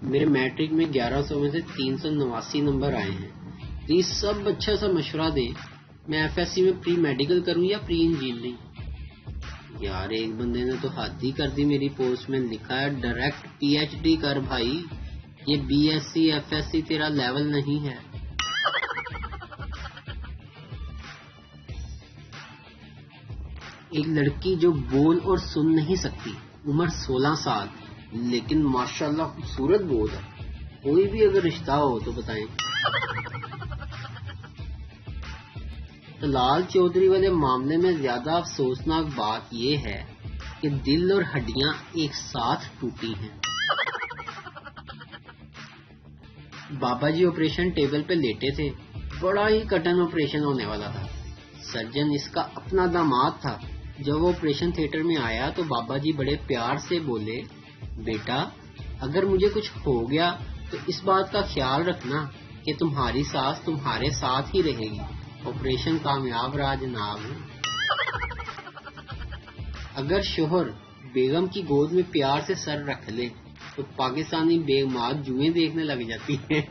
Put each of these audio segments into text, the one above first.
میرے میٹرک میں 1100 میں سے 389 نمبر آئے ہیں. پلیز سب اچھا سا مشورہ دیں. میں ایف ایس سی میں پری میڈیکل کروں یا پری انجینئرنگ؟ یار ایک بندے نے تو حد ہی کر دی. میری پوسٹ میں لکھا ہے ڈائریکٹ پی ایچ ڈی کر بھائی. یہ B S C F S C تیرا لیول نہیں ہے. ایک لڑکی جو بول اور سن نہیں سکتی، عمر 16 سال، لیکن ماشاءاللہ خوبصورت بہت ہے. کوئی بھی اگر رشتہ ہو تو بتائیں. طلال چودھری والے معاملے میں زیادہ افسوسناک بات یہ ہے کہ دل اور ہڈیاں ایک ساتھ ٹوٹی ہیں. بابا جی آپریشن ٹیبل پہ لیٹے تھے. بڑا ہی کٹن آپریشن ہونے والا تھا. سرجن اس کا اپنا داماد تھا. جب وہ آپریشن تھیٹر میں آیا تو بابا جی بڑے پیار سے بولے، بیٹا اگر مجھے کچھ ہو گیا تو اس بات کا خیال رکھنا کہ تمہاری ساس تمہارے ساتھ ہی رہے گی. آپریشن کامیاب رہا جناب. اگر شوہر بیگم کی گود میں پیار سے سر رکھ لے تو پاکستانی بیگمات جوئیں دیکھنے لگ جاتی ہیں.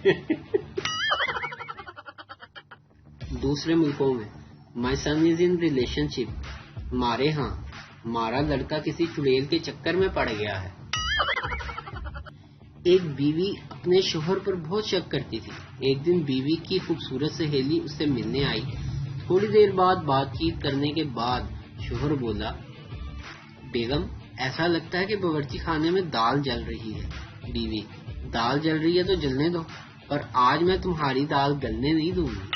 دوسرے ملکوں میں مائی سن از ان ریلیشن شپ. ہمارے ہاں ہمارا لڑکا کسی چڑیل کے چکر میں پڑ گیا ہے. ایک بیوی اپنے شوہر پر بہت شک کرتی تھی. ایک دن بیوی کی خوبصورت سہیلی اس سے ملنے آئی. تھوڑی دیر بعد بات چیت کرنے کے بعد شوہر بولا، بیگم ایسا لگتا ہے کہ باورچی خانے میں دال جل رہی ہے. بیوی، دال جل رہی ہے تو جلنے دو، پر آج میں تمہاری دال گلنے نہیں دوں گی.